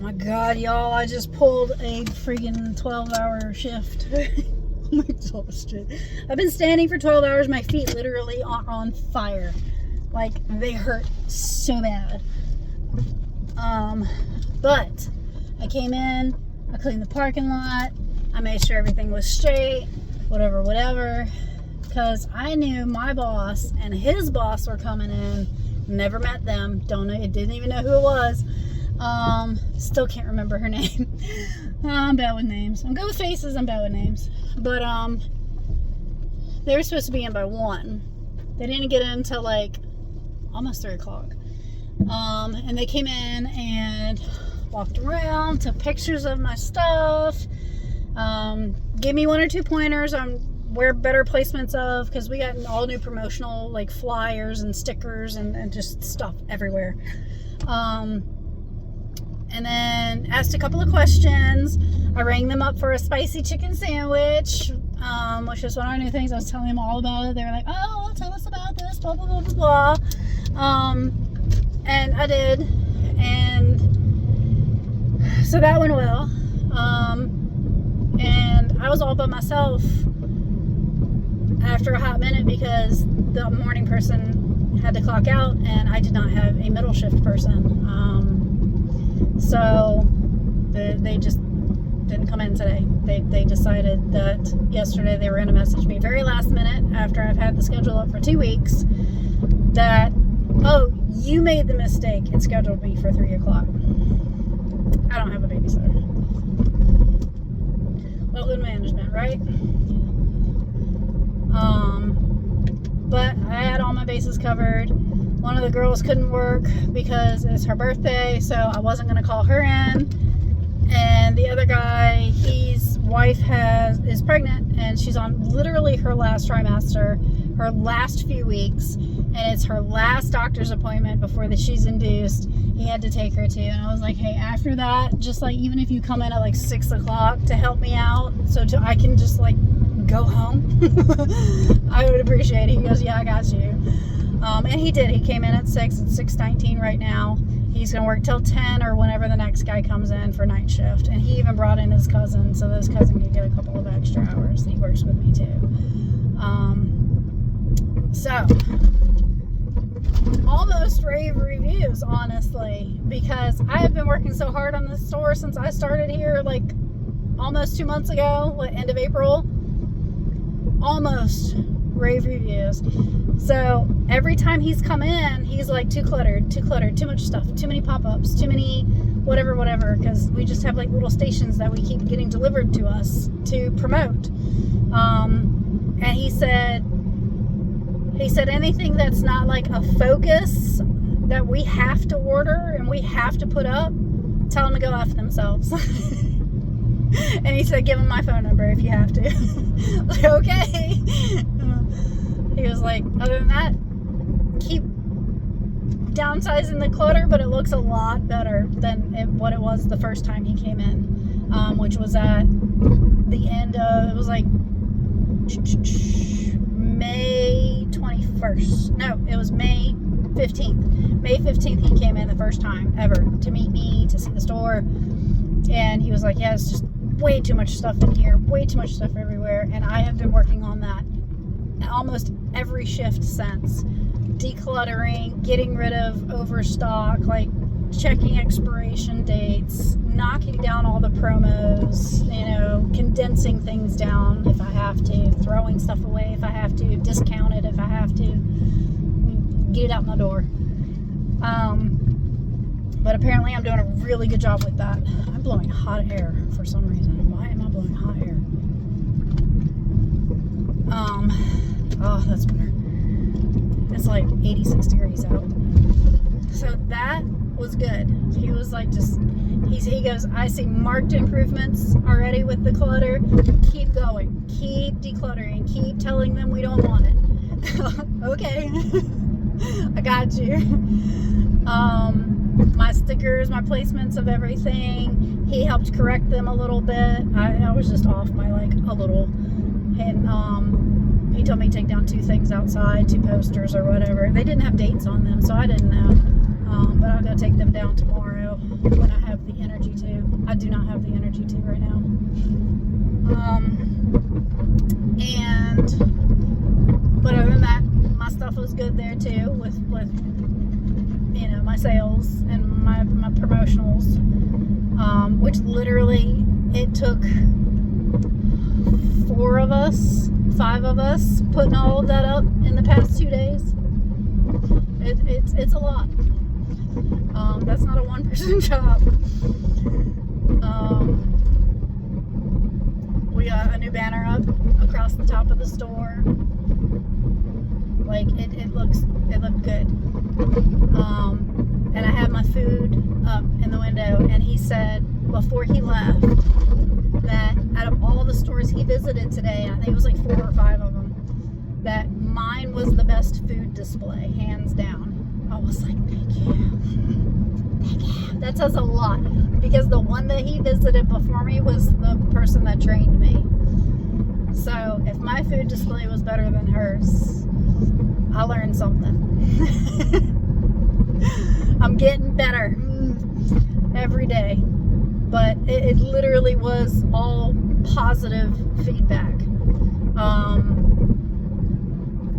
My God, y'all, I just pulled a freaking 12-hour shift. I'm exhausted. I've been standing for 12 hours. My feet literally are on fire. Like, they hurt so bad. But I came in, I cleaned the parking lot, I made sure everything was straight, whatever, because I knew my boss and his boss were coming in. Never met them, don't know, didn't even know who it was. Still can't remember her name. I'm bad with names. I'm good with faces, I'm bad with names. But they were supposed to be in by 1. They didn't get in until like almost 3 o'clock. And they came in and walked around, took pictures of my stuff, gave me 1 or 2 pointers on where better placements of, because we got all new promotional like flyers and stickers and just stuff everywhere. And then asked a couple of questions. I rang them up for a spicy chicken sandwich, which is one of our new things. I was telling them all about it. They were like, oh, well, tell us about this, blah, blah, blah, blah, blah. And I did. And so that went well. And I was all by myself after a hot minute because the morning person had to clock out and I did not have a middle shift person. So they just didn't come in today. They decided that yesterday they were going to message me very last minute after I've had the schedule up for 2 weeks that, oh, you made the mistake and scheduled me for 3 o'clock. I don't have a babysitter. Well, good management, right? But I had all my bases covered. One of the girls couldn't work because it's her birthday, so I wasn't going to call her in. And the other guy, his wife is pregnant, and she's on literally her last trimester, her last few weeks, and it's her last doctor's appointment before she's induced. He had to take her to, and I was like, hey, after that, just like, even if you come in at like 6 o'clock to help me out, so I can just like go home, I would appreciate it. He goes, yeah, I got you. And he did. He came in at 6. It's 6:19 right now. He's going to work till 10 or whenever the next guy comes in for night shift. And he even brought in his cousin, so this cousin can get a couple of extra hours. He works with me too. So, almost rave reviews, honestly, because I have been working so hard on this store since I started here, like, almost 2 months ago, like, end of April. Almost rave reviews. So every time he's come in, he's like, too cluttered, too much stuff, too many pop-ups, too many whatever, because we just have like little stations that we keep getting delivered to us to promote. And he said anything that's not like a focus that we have to order and we have to put up, tell them to go F themselves. And he said, give him my phone number if you have to. Like, okay. He was like, other than that, keep downsizing the clutter, but it looks a lot better than what it was the first time he came in, which was at the end of, it was like May 21st. No, it was May 15th. May 15th he came in the first time ever to meet me, to see the store. And he was like, yeah, it's just way too much stuff in here, way too much stuff everywhere. And I have been working on that almost every shift since. Decluttering, getting rid of overstock, like checking expiration dates, knocking down all the promos, condensing things down if I have to, throwing stuff away if I have to, discount it if I have to, get it out my door. But apparently I'm doing a really good job with that. I'm blowing hot air for some reason. Why am I blowing hot air? Oh, that's better. It's like 86 degrees out. So that was good. He was like, he goes, I see marked improvements already with the clutter. Keep going. Keep decluttering. Keep telling them we don't want it. Okay. I got you. My stickers, my placements of everything, he helped correct them a little bit. I was just off by like a little. And he told me to take down 2 things outside, 2 posters or whatever. They didn't have dates on them, so I didn't know. But I'm going to take them down tomorrow. when I have the energy to. I do not have the energy to right now. But other than that, my stuff was good there too, with you know, my sales and my promotionals, which literally it took 5 of us putting all of that up in the past 2 days. It's a lot. That's not a one-person job. We got a new banner up across the top of the store. Like it looked good. And I had my food up in the window, and he said before he left that out of all the stores he visited today, I think it was like 4 or 5 of them, that mine was the best food display, hands down. I was like, thank you. That says a lot, because the one that he visited before me was the person that trained me. So if my food display was better than hers, I learned something. I'm getting better every day. But it literally was all positive feedback.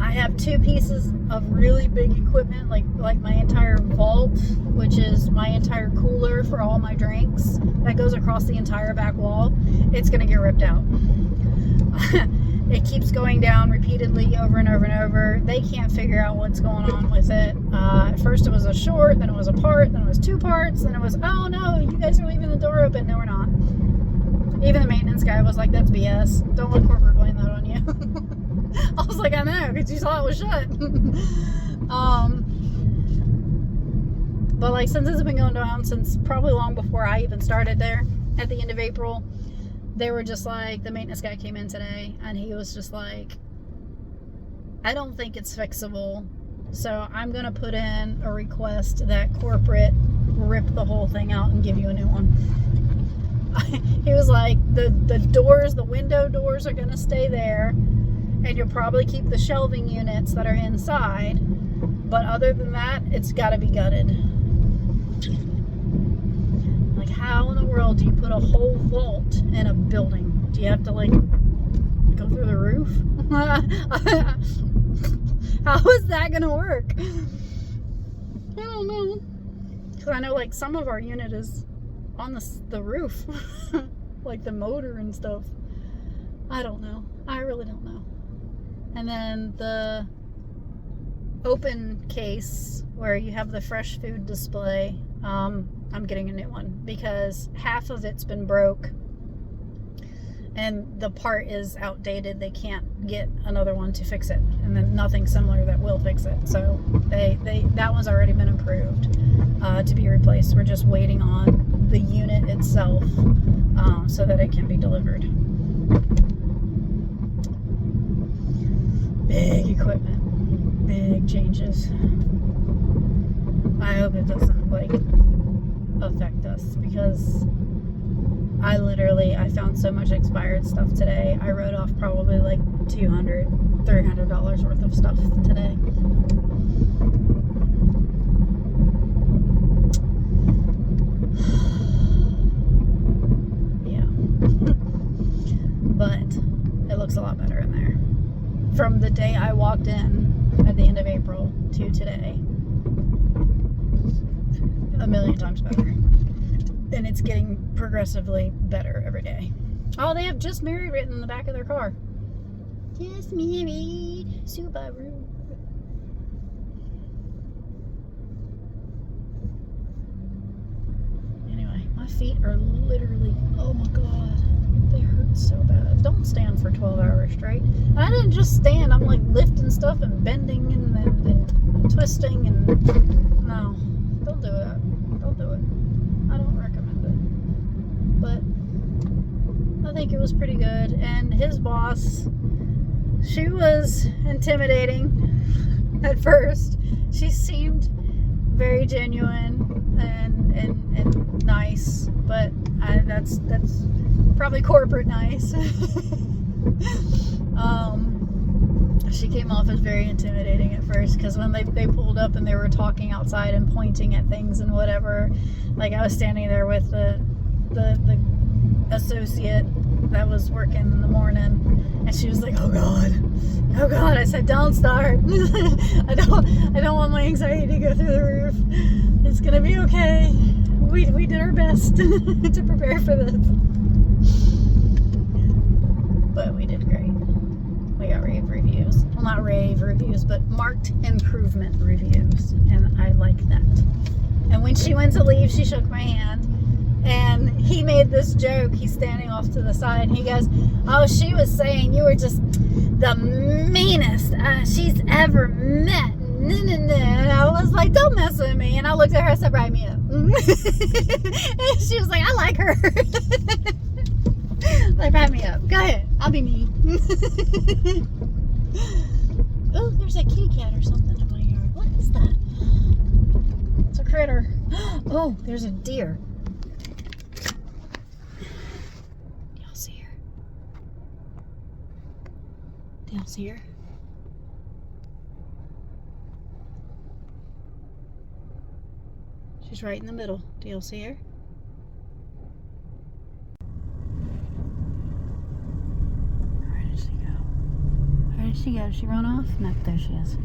I have 2 pieces of really big equipment, like my entire vault, which is my entire cooler for all my drinks, that goes across the entire back wall. It's gonna get ripped out. It keeps going down repeatedly over and over and over. They can't figure out what's going on with it. At first it was a short, then it was a part, then it was 2 parts, then it was, oh no, you guys are leaving the door open. No, we're not. Even the maintenance guy was like, that's BS. Don't let corporate blame that on you. I was like, I know, because you saw it was shut. But like, since it's been going down since probably long before I even started there at the end of April, they were just like, the maintenance guy came in today and he was just like, I don't think it's fixable, so I'm gonna put in a request that corporate rip the whole thing out and give you a new one. He was like, the doors, the window doors are gonna stay there, and you'll probably keep the shelving units that are inside, but other than that, it's got to be gutted. Like, how in the world do you put a whole vault in a building? Do you have to like go through the roof? How is that gonna work? I don't know. Because I know like some of our unit is on the roof, like the motor and stuff. I don't know. I really don't know. And then the open case where you have the fresh food display, I'm getting a new one because half of it's been broke and the part is outdated. They can't get another one to fix it, and then nothing similar that will fix it. So that one's already been approved to be replaced. We're just waiting on the unit itself so that it can be delivered. Big equipment, big changes. I hope it doesn't like affect us, because I found so much expired stuff today. I wrote off probably like $200, $300 worth of stuff today. Yeah. But it looks a lot better in there. From the day I walked in at the end of April to today, 1,000,000 times better. And it's getting progressively better every day. Oh, they have "Just Married" written in the back of their car. Just married, Subaru. Anyway, my feet are literally, oh my god, they hurt so bad. Don't stand for 12 hours straight. And I didn't just stand, I'm like lifting stuff and bending and twisting and no, don't do that. Don't do it. I don't recommend it. But I think it was pretty good. And his boss, she was intimidating at first. She seemed very genuine and nice, but that's probably corporate nice. She came off as very intimidating at first because when they pulled up and they were talking outside and pointing at things and whatever, like I was standing there with the associate that was working in the morning, and she was like, oh god. I said, don't start. I don't want my anxiety to go through the roof. It's gonna be okay. We did our best to prepare for this, but we did great. We got rave reviews. Well, not rave reviews, but marked improvement reviews. And I like that. And when she went to leave, she shook my hand. And he made this joke. He's standing off to the side. And he goes, oh, she was saying you were just the meanest she's ever met. And I was like, don't mess with me. And I looked at her and said, write me up. And she was like, I like her. Like, wrap me up. Go ahead. I'll be mean. Oh, there's a kitty cat or something in my yard. What is that? It's a critter. Oh, there's a deer. Do y'all see her? Do y'all see her? She's right in the middle. Do y'all see her? Where did she go? Did she run off? No, there she is.